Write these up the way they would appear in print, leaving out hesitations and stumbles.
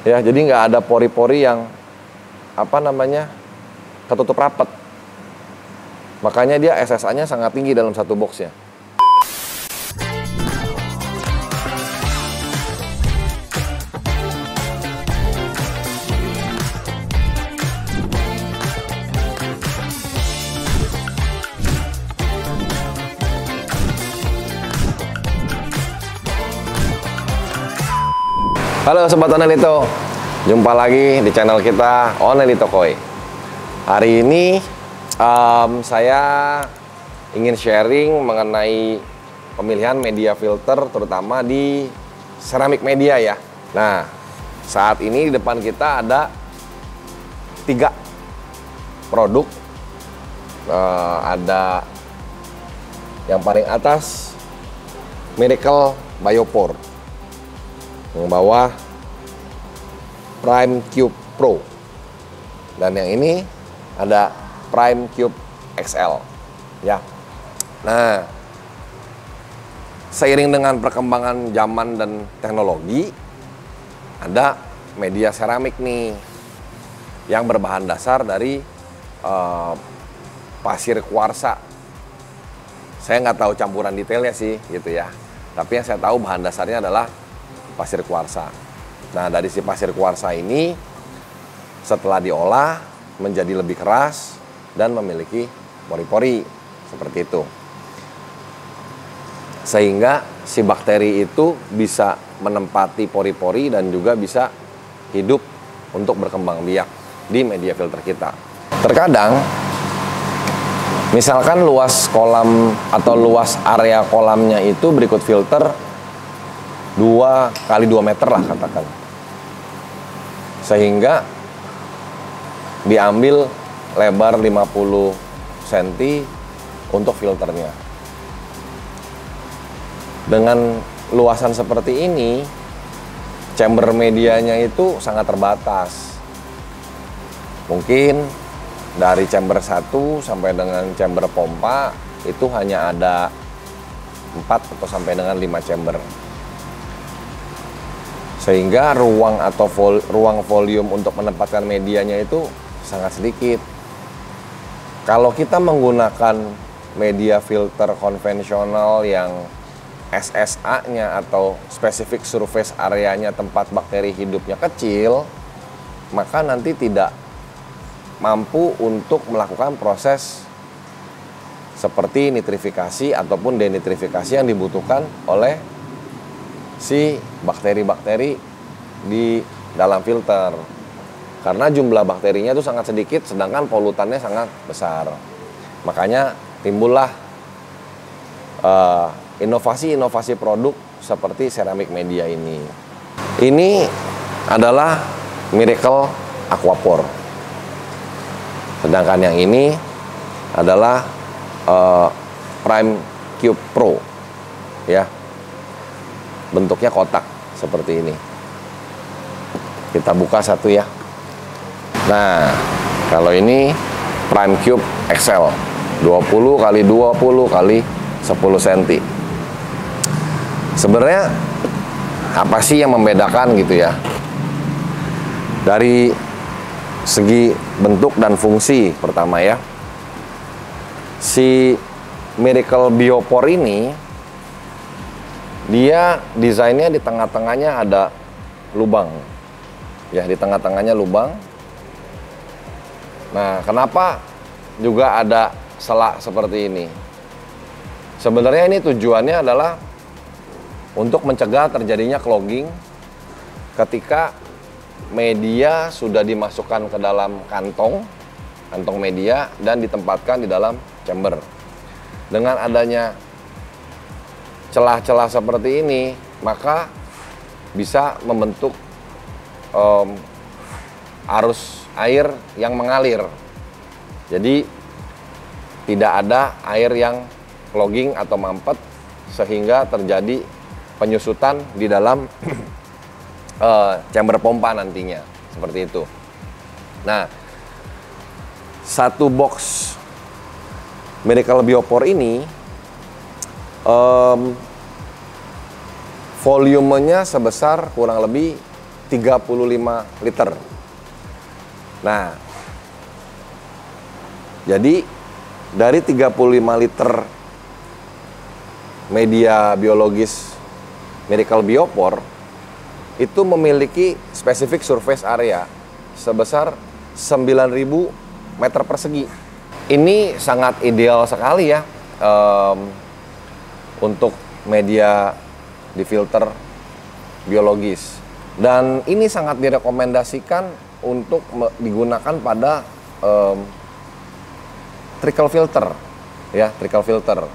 Ya, jadi nggak ada pori-pori yang ketutup rapat. Makanya dia SSA-nya sangat tinggi dalam satu boxnya. Halo Sobat Onelito, jumpa lagi di channel kita Onelito Koi. Hari ini saya ingin sharing mengenai pemilihan media filter, terutama di ceramic media ya. Nah, saat ini di depan kita ada 3 produk. Ada yang paling atas Miracle Biopore, yang bawah Prime Cube Pro, dan yang ini ada Prime Cube XL ya. Nah, seiring dengan perkembangan zaman dan teknologi, ada media seramik nih yang berbahan dasar dari pasir kuarsa. Saya nggak tahu campuran detailnya sih gitu ya, tapi yang saya tahu bahan dasarnya adalah pasir kuarsa. Nah, dari si pasir kuarsa ini setelah diolah menjadi lebih keras dan memiliki pori-pori seperti itu, sehingga si bakteri itu bisa menempati pori-pori dan juga bisa hidup untuk berkembang biak di media filter kita. Terkadang misalkan luas kolam atau luas area kolamnya itu berikut filter 2 kali 2 meter lah katakan, sehingga diambil lebar 50 cm untuk filternya. Dengan luasan seperti ini, chamber medianya itu sangat terbatas. Mungkin dari chamber 1 sampai dengan chamber pompa itu hanya ada 4 atau sampai dengan 5 chamber, sehingga ruang atau ruang volume untuk menempatkan medianya itu sangat sedikit. Kalau kita menggunakan media filter konvensional yang SSA-nya atau specific surface area-nya tempat bakteri hidupnya kecil, maka nanti tidak mampu untuk melakukan proses seperti nitrifikasi ataupun denitrifikasi yang dibutuhkan oleh si bakteri-bakteri di dalam filter, karena jumlah bakterinya itu sangat sedikit sedangkan polutannya sangat besar. Makanya timbullah inovasi-inovasi produk seperti ceramic media ini. Ini adalah Miracle Aquapore, sedangkan yang ini adalah Prime Cube Pro ya. Bentuknya kotak seperti ini. Kita buka satu ya. Nah, kalau ini Prime Cube XL 20 kali 20 kali 10 cm. Sebenarnya apa sih yang membedakan gitu ya? Dari segi bentuk dan fungsi pertama ya. Si Miracle Biopore ini dia desainnya di tengah-tengahnya ada lubang. Ya, di tengah-tengahnya lubang. Nah, kenapa juga ada selak seperti ini? Sebenarnya ini tujuannya adalah untuk mencegah terjadinya clogging ketika media sudah dimasukkan ke dalam kantong media dan ditempatkan di dalam chamber. Dengan adanya celah-celah seperti ini, maka bisa membentuk arus air yang mengalir. Jadi tidak ada air yang clogging atau mampet sehingga terjadi penyusutan di dalam chamber pompa nantinya, seperti itu. Nah, satu box Miracle Biopore ini volumenya sebesar kurang lebih 35 liter. Nah, jadi dari 35 liter media biologis Miracle Biopore itu memiliki spesifik surface area sebesar 9.000 meter persegi. Ini sangat ideal sekali ya untuk media difilter biologis. Dan ini sangat direkomendasikan untuk digunakan pada trickle filter, ya, trickle filter.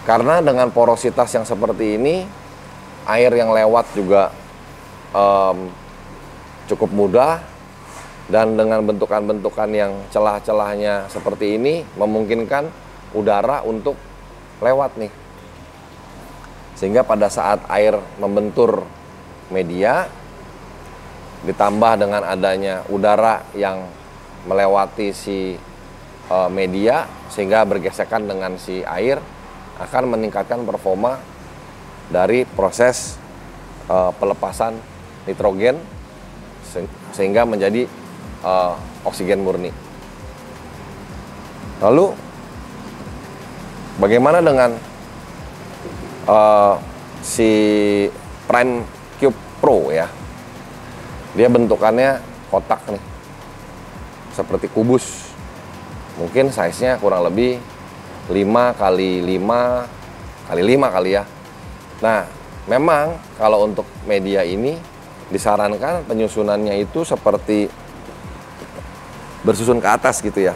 Karena dengan porositas yang seperti ini, air yang lewat juga cukup mudah, dan dengan bentukan-bentukan yang celah-celahnya seperti ini memungkinkan udara untuk lewat nih. Sehingga pada saat air membentur media, ditambah dengan adanya udara yang melewati si media, sehingga bergesekan dengan si air, akan meningkatkan performa dari proses pelepasan nitrogen, sehingga menjadi oksigen murni. Lalu bagaimana dengan si Prime Cube Pro ya? Dia bentukannya kotak nih, seperti kubus. Mungkin size-nya kurang lebih 5 kali 5 kali 5 kali ya. Nah, memang kalau untuk media ini disarankan penyusunannya itu seperti bersusun ke atas gitu ya.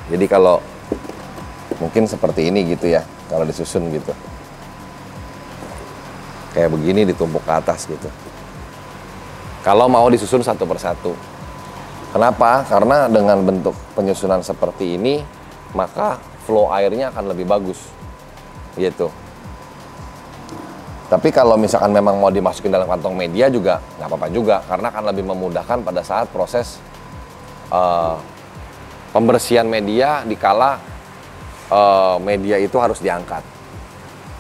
Jadi kalau mungkin seperti ini gitu ya, kalau disusun gitu. Kayak begini ditumpuk ke atas gitu. Kalau mau disusun satu persatu. Kenapa? Karena dengan bentuk penyusunan seperti ini, maka flow airnya akan lebih bagus. Gitu. Tapi kalau misalkan memang mau dimasukin dalam kantong media juga nggak apa-apa juga, karena akan lebih memudahkan pada saat proses pembersihan media dikala media itu harus diangkat.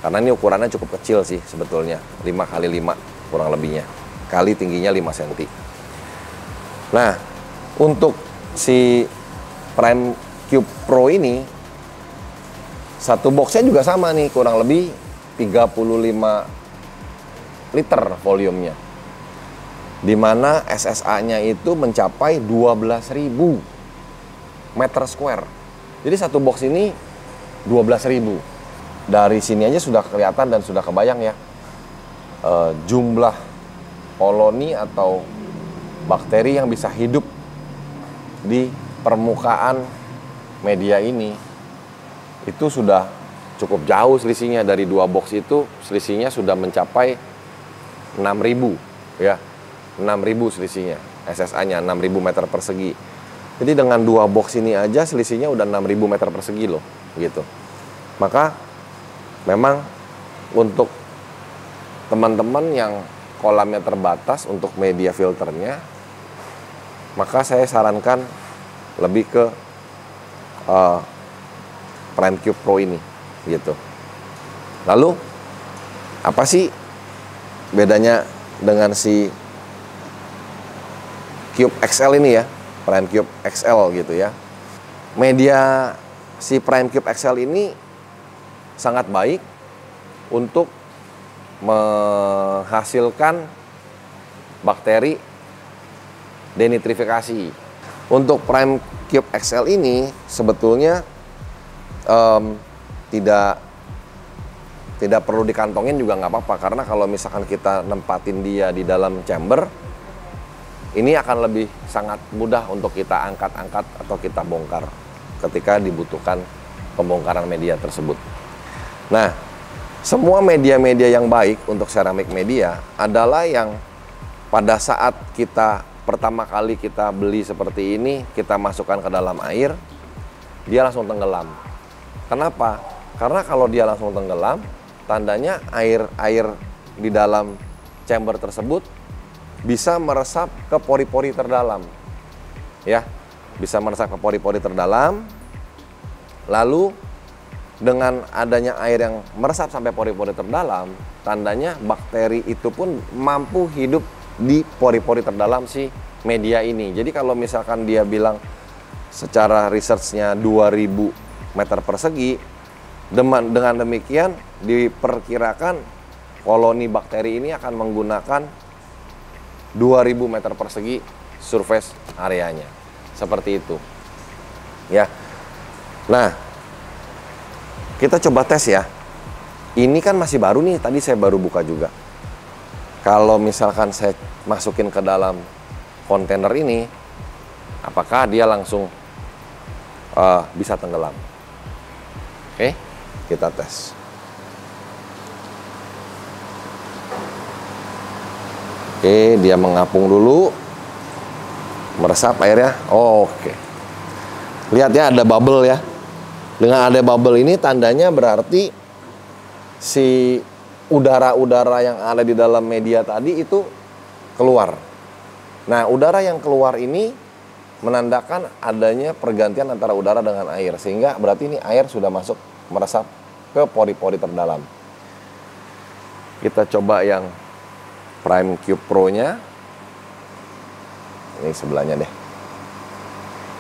Karena ini ukurannya cukup kecil sih sebetulnya, 5 kali 5 kurang lebihnya, kali tingginya 5 cm. Nah, untuk si Prime Cube Pro ini, satu boxnya juga sama nih, kurang lebih 35 liter volumenya, dimana SSA-nya itu mencapai 12.000 meter square. Jadi satu box ini 12.000. Dari sini aja sudah kelihatan dan sudah kebayang ya, jumlah koloni atau bakteri yang bisa hidup di permukaan media ini. Itu sudah cukup jauh selisihnya. Dari dua box itu selisihnya sudah mencapai 6.000 ya, 6.000 selisihnya. SSA-nya 6.000 meter persegi. Jadi dengan dua box ini aja selisihnya udah 6.000 meter persegi loh, gitu. Maka memang untuk teman-teman yang kolamnya terbatas untuk media filternya, maka saya sarankan lebih ke Prime Cube Pro ini, gitu. Lalu apa sih bedanya dengan si Cube XL ini ya, Prime Cube XL gitu ya? Media si Prime Cube XL ini sangat baik untuk menghasilkan bakteri denitrifikasi. Untuk Prime Cube XL ini sebetulnya tidak perlu dikantongin juga nggak apa-apa, karena kalau misalkan kita nempatin dia di dalam chamber, ini akan lebih sangat mudah untuk kita angkat-angkat atau kita bongkar ketika dibutuhkan pembongkaran media tersebut. Nah, semua media-media yang baik untuk ceramik media adalah yang pada saat kita pertama kali kita beli seperti ini, kita masukkan ke dalam air, dia langsung tenggelam. Kenapa? Karena kalau dia langsung tenggelam, tandanya air di dalam chamber tersebut bisa meresap ke pori-pori terdalam. Ya, bisa meresap ke pori-pori terdalam. Lalu dengan adanya air yang meresap sampai pori-pori terdalam, tandanya bakteri itu pun mampu hidup di pori-pori terdalam si media ini. Jadi kalau misalkan dia bilang secara researchnya 2000 meter persegi, dengan demikian diperkirakan koloni bakteri ini akan menggunakan 2000 meter persegi surface areanya. Seperti itu. Ya. Nah, kita coba tes ya. Ini kan masih baru nih, tadi saya baru buka juga. Kalau misalkan saya masukin ke dalam kontainer ini, apakah dia langsung bisa tenggelam? Oke, kita tes. Oke, dia mengapung dulu, meresap airnya. Oke, lihat ya, ada bubble ya. Dengan ada bubble ini tandanya berarti si udara-udara yang ada di dalam media tadi itu keluar. Nah, udara yang keluar ini menandakan adanya pergantian antara udara dengan air, sehingga berarti ini air sudah masuk meresap ke pori-pori terdalam. Kita coba yang Prime Cube Pro nya. Ini sebelahnya deh.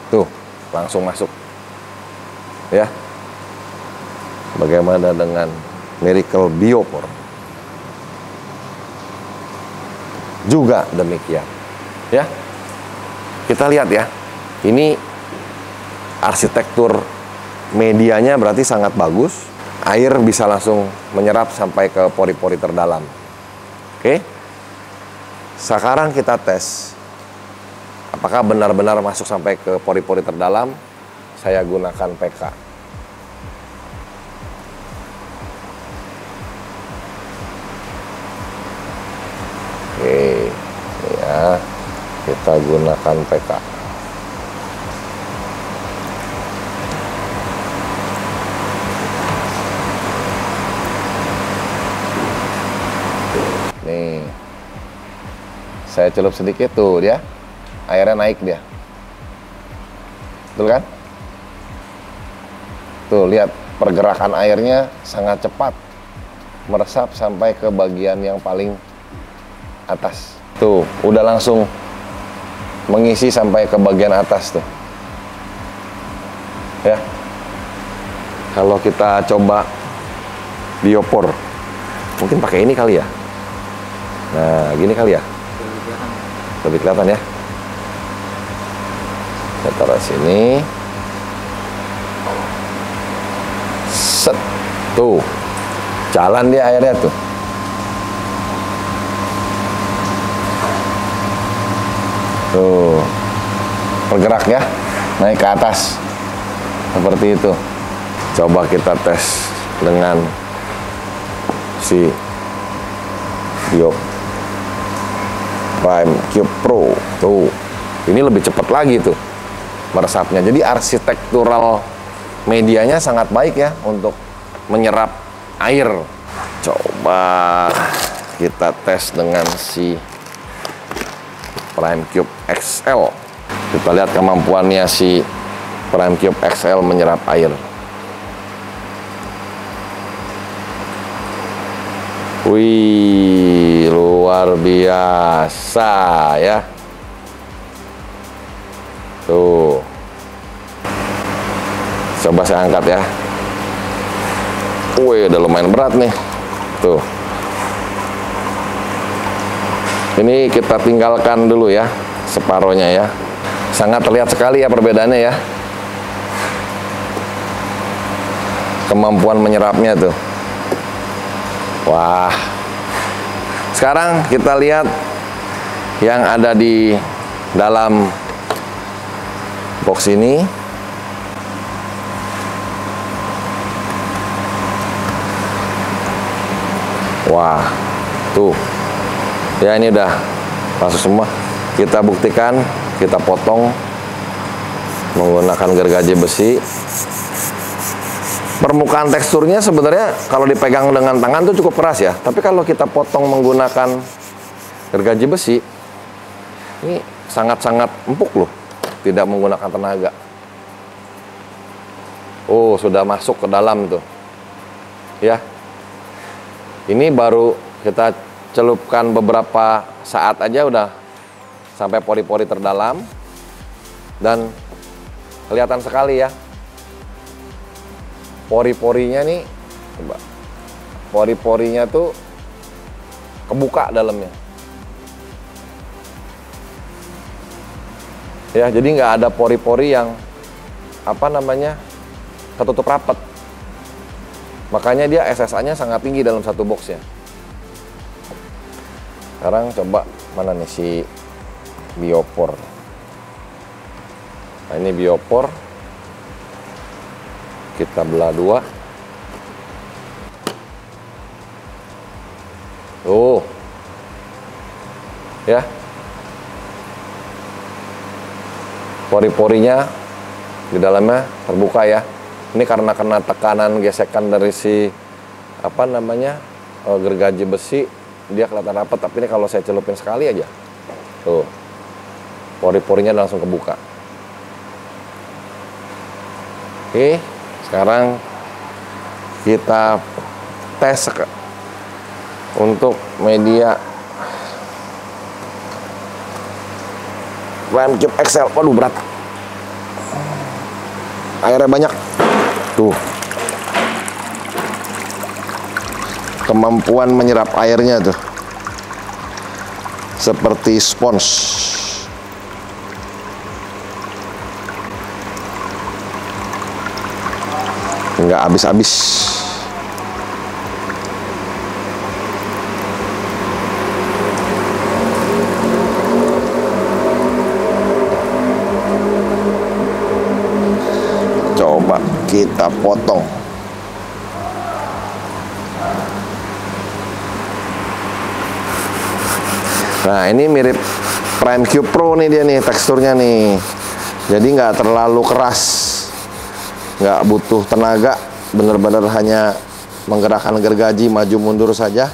Tuh, langsung masuk. Ya. Bagaimana dengan Miracle Biopore? Juga demikian. Ya. Kita lihat ya. Ini arsitektur medianya berarti sangat bagus. Air bisa langsung menyerap sampai ke pori-pori terdalam. Oke. Sekarang kita tes apakah benar-benar masuk sampai ke pori-pori terdalam. Saya gunakan PK. Oke, ya, kita gunakan PK. Nih, saya celup sedikit tuh dia, airnya naik dia, betul kan? Tuh, lihat pergerakan airnya sangat cepat, meresap sampai ke bagian yang paling atas. Tuh, udah langsung mengisi sampai ke bagian atas tuh. Ya. Kalau kita coba biopor, mungkin pakai ini kali ya. Nah, gini kali ya. Lebih kelihatan ya. Kita taruh sini. Set. Tuh. Jalan dia airnya tuh. Tuh. Bergerak ya. Naik ke atas. Seperti itu. Coba kita tes dengan si Prime Cube Pro. Tuh. Ini lebih cepat lagi tuh meresapnya. Jadi arsitektural medianya sangat baik ya untuk menyerap air. Coba kita tes dengan si Prime Cube XL. Kita lihat kemampuannya si Prime Cube XL menyerap air. Wih, luar biasa ya. Tuh. Coba saya angkat ya. Wih, udah lumayan berat nih. Tuh. Ini kita tinggalkan dulu ya, separohnya ya. Sangat terlihat sekali ya perbedaannya ya. Kemampuan menyerapnya tuh. Wah. Sekarang kita lihat yang ada di dalam box ini. Wah, tuh. Ya, ini udah masuk semua. Kita buktikan, kita potong menggunakan gergaji besi. Permukaan teksturnya sebenarnya kalau dipegang dengan tangan tuh cukup keras ya. Tapi kalau kita potong menggunakan gergaji besi, ini sangat-sangat empuk loh. Tidak menggunakan tenaga. Oh, sudah masuk ke dalam tuh. Ya. Ini baru kita celupkan beberapa saat aja udah sampai pori-pori terdalam. Dan kelihatan sekali ya. Pori-porinya nih, coba. Pori-porinya tuh kebuka dalamnya. Ya, jadi nggak ada pori-pori yang apa namanya ketutup rapat. Makanya dia SSA-nya sangat tinggi dalam satu boxnya. Sekarang coba mana nih si biopor. Nah, ini biopor. Kita belah dua. Tuh. Ya. Pori-porinya di dalamnya terbuka ya. Ini karena kena tekanan gesekan dari si apa namanya gergaji besi, dia kelihatan rapat. Tapi ini kalau saya celupin sekali aja, tuh pori-porinya langsung kebuka. Oke, sekarang kita tes untuk media Prime Cube XL. Waduh, berat, airnya banyak. Tuh, kemampuan menyerap airnya tuh seperti spons. Nggak habis-habis. Coba kita potong. Nah, ini mirip Prime Cube Pro nih dia nih teksturnya nih. Jadi nggak terlalu keras, nggak butuh tenaga, bener-bener hanya menggerakkan gergaji maju mundur saja.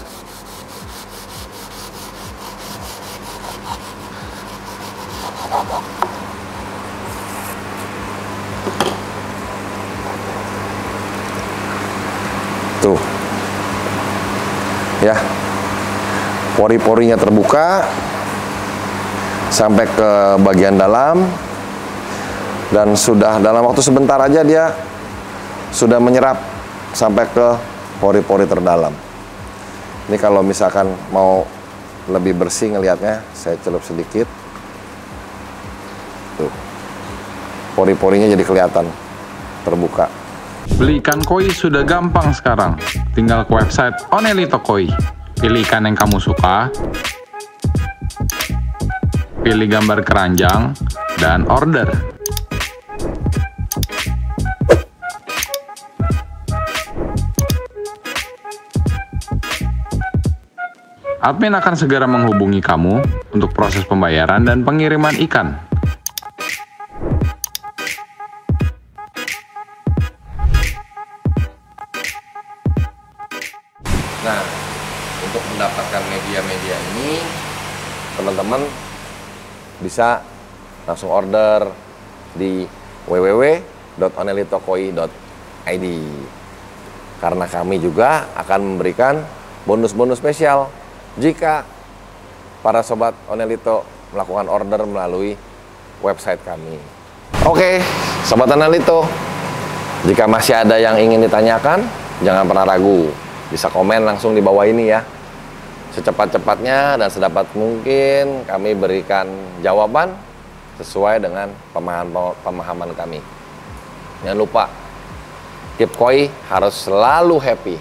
Tuh, ya, pori-porinya terbuka sampai ke bagian dalam, dan sudah dalam waktu sebentar aja dia sudah menyerap sampai ke pori-pori terdalam. Ini kalau misalkan mau lebih bersih ngelihatnya, saya celup sedikit. Tuh, pori-porinya jadi kelihatan terbuka. Beli ikan koi sudah gampang sekarang. Tinggal ke website Onelito Koi. Pilih ikan yang kamu suka, pilih gambar keranjang, dan order. Admin akan segera menghubungi kamu untuk proses pembayaran dan pengiriman ikan. Nah, untuk mendapatkan media-media ini, teman-teman bisa langsung order di www.onelitokoi.id. Karena kami juga akan memberikan bonus-bonus spesial jika para sobat Onelito melakukan order melalui website kami. Oke, sobat Onelito, jika masih ada yang ingin ditanyakan, jangan pernah ragu. Bisa komen langsung di bawah ini ya. Secepat-cepatnya dan sedapat mungkin kami berikan jawaban sesuai dengan pemahaman kami. Jangan lupa, keep koi harus selalu happy.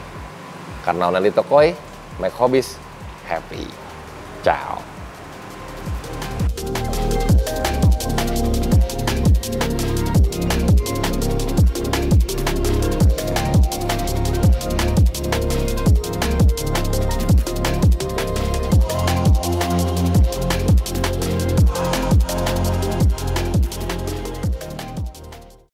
Karena Onelito Koi, make hobbies happy. Ciao.